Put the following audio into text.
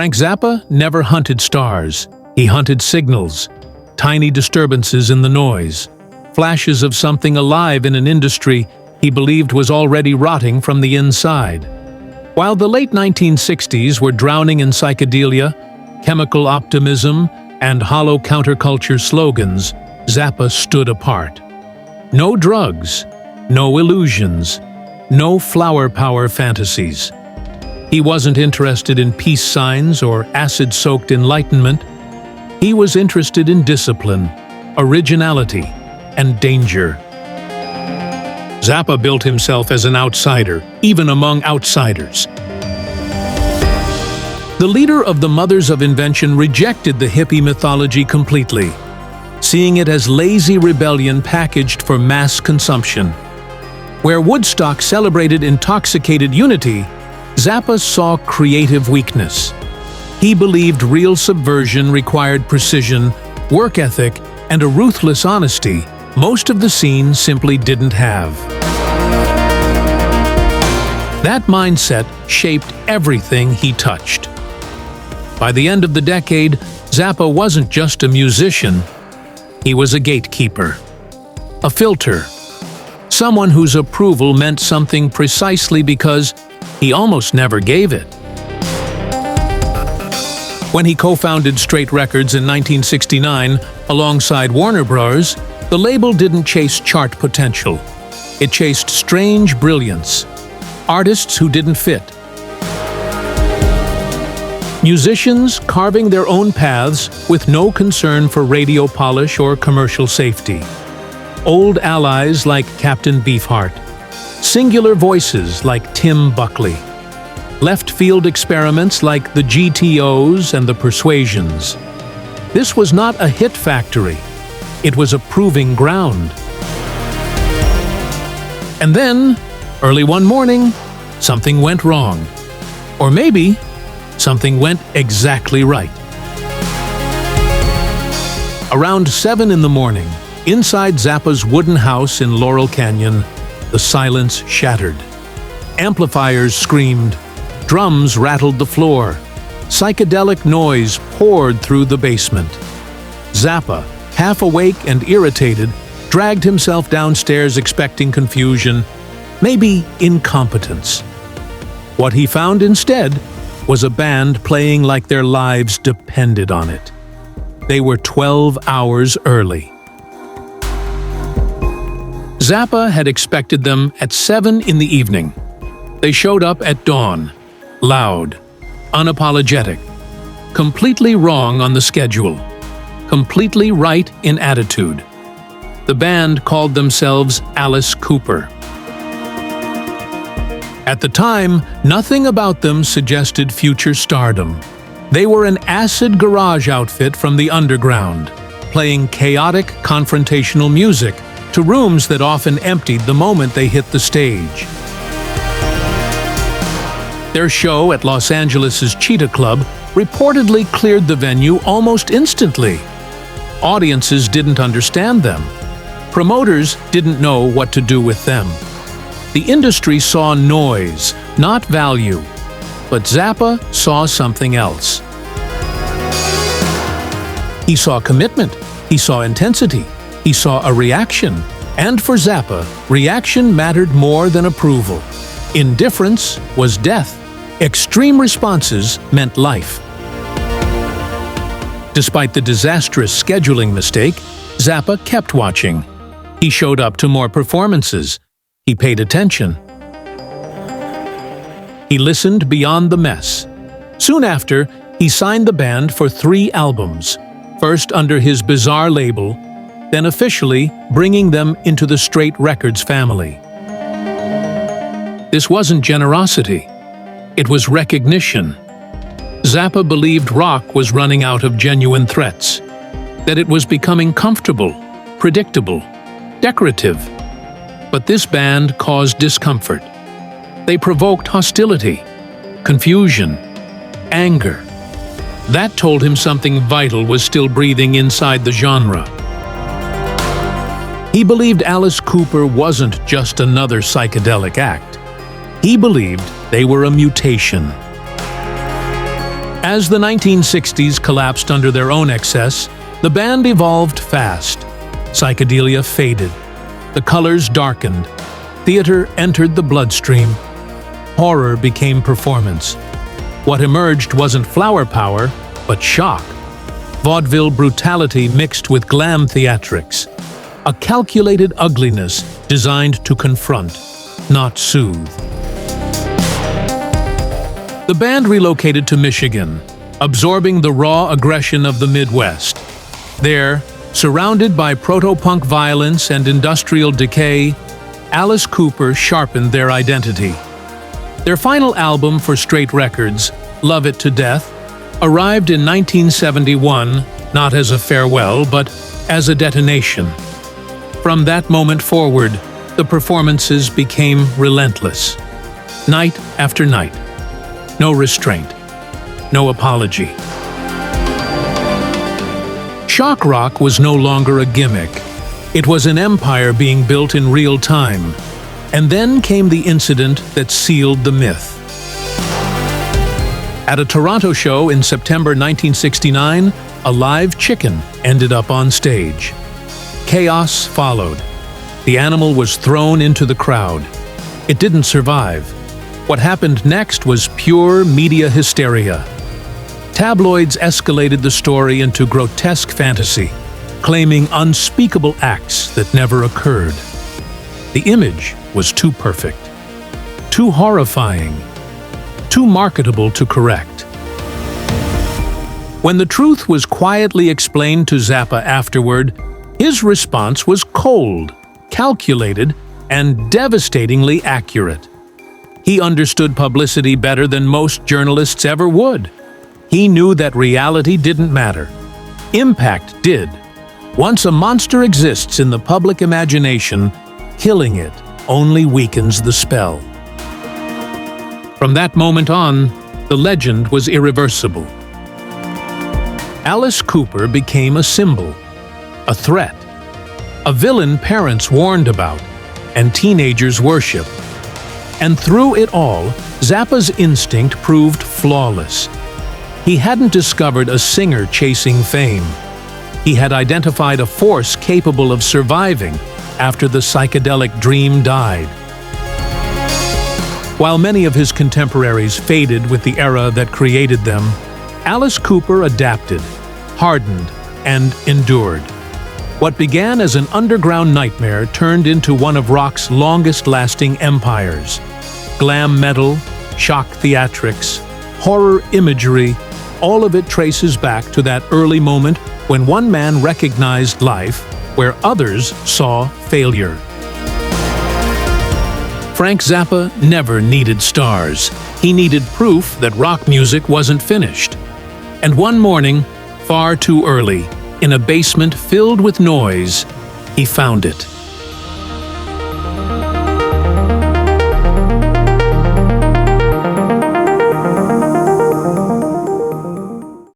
Frank Zappa never hunted stars. He hunted signals, tiny disturbances in the noise, flashes of something alive in an industry he believed was already rotting from the inside. While the late 1960s were drowning in psychedelia, chemical optimism, and hollow counterculture slogans, Zappa stood apart. No drugs, no illusions, no flower power fantasies. He wasn't interested in peace signs or acid-soaked enlightenment. He was interested in discipline, originality, and danger. Zappa built himself as an outsider, even among outsiders. The leader of the Mothers of Invention rejected the hippie mythology completely, seeing it as lazy rebellion packaged for mass consumption. Where Woodstock celebrated intoxicated unity, Zappa saw creative weakness. He believed real subversion required precision, work ethic, and a ruthless honesty most of the scene simply didn't have. That mindset shaped everything he touched. By the end of the decade, Zappa wasn't just a musician, he was a gatekeeper, a filter, someone whose approval meant something precisely because he almost never gave it. When he co-founded Straight Records in 1969 alongside Warner Bros., the label didn't chase chart potential. It chased strange brilliance, artists who didn't fit. Musicians carving their own paths with no concern for radio polish or commercial safety. Old allies like Captain Beefheart. Singular voices like Tim Buckley. Left-field experiments like the GTOs and the Persuasions. This was not a hit factory. It was a proving ground. And then, early one morning, something went wrong. Or maybe, something went exactly right. Around 7 in the morning, inside Zappa's wooden house in Laurel Canyon, the silence shattered. Amplifiers screamed, drums rattled the floor, psychedelic noise poured through the basement. Zappa, half awake and irritated, dragged himself downstairs expecting confusion, maybe incompetence. What he found instead was a band playing like their lives depended on it. They were 12 hours early. Zappa had expected them at 7 in the evening. They showed up at dawn, loud, unapologetic, completely wrong on the schedule, completely right in attitude. The band called themselves Alice Cooper. At the time, nothing about them suggested future stardom. They were an acid garage outfit from the underground, playing chaotic, confrontational music to rooms that often emptied the moment they hit the stage. Their show at Los Angeles' Cheetah Club reportedly cleared the venue almost instantly. Audiences didn't understand them. Promoters didn't know what to do with them. The industry saw noise, not value. But Zappa saw something else. He saw commitment. He saw intensity. He saw a reaction. And for Zappa, reaction mattered more than approval. Indifference was death. Extreme responses meant life. Despite the disastrous scheduling mistake, Zappa kept watching. He showed up to more performances. He paid attention. He listened beyond the mess. Soon after, he signed the band for 3 albums, first under his bizarre label, then officially bringing them into the Straight Records family. This wasn't generosity. It was recognition. Zappa believed rock was running out of genuine threats, that it was becoming comfortable, predictable, decorative. But this band caused discomfort. They provoked hostility, confusion, anger. That told him something vital was still breathing inside the genre. He believed Alice Cooper wasn't just another psychedelic act. He believed they were a mutation. As the 1960s collapsed under their own excess, the band evolved fast. Psychedelia faded. The colors darkened. Theater entered the bloodstream. Horror became performance. What emerged wasn't flower power, but shock. Vaudeville brutality mixed with glam theatrics. A calculated ugliness designed to confront, not soothe. The band relocated to Michigan, absorbing the raw aggression of the Midwest. There, surrounded by proto-punk violence and industrial decay, Alice Cooper sharpened their identity. Their final album for Straight Records, Love It to Death, arrived in 1971, not as a farewell, but as a detonation. From that moment forward, the performances became relentless. Night after night. No restraint. No apology. Shock rock was no longer a gimmick. It was an empire being built in real time. And then came the incident that sealed the myth. At a Toronto show in September 1969, a live chicken ended up on stage. Chaos followed. The animal was thrown into the crowd. It didn't survive. What happened next was pure media hysteria. Tabloids escalated the story into grotesque fantasy, claiming unspeakable acts that never occurred. The image was too perfect, too horrifying, too marketable to correct. When the truth was quietly explained to Zappa afterward, his response was cold, calculated, and devastatingly accurate. He understood publicity better than most journalists ever would. He knew that reality didn't matter. Impact did. Once a monster exists in the public imagination, killing it only weakens the spell. From that moment on, the legend was irreversible. Alice Cooper became a symbol, a threat, a villain parents warned about, and teenagers worship. And through it all, Zappa's instinct proved flawless. He hadn't discovered a singer chasing fame. He had identified a force capable of surviving after the psychedelic dream died. While many of his contemporaries faded with the era that created them, Alice Cooper adapted, hardened, and endured. What began as an underground nightmare turned into one of rock's longest-lasting empires. Glam metal, shock theatrics, horror imagery, all of it traces back to that early moment when one man recognized life where others saw failure. Frank Zappa never needed stars. He needed proof that rock music wasn't finished. And one morning, far too early, in a basement filled with noise, he found it.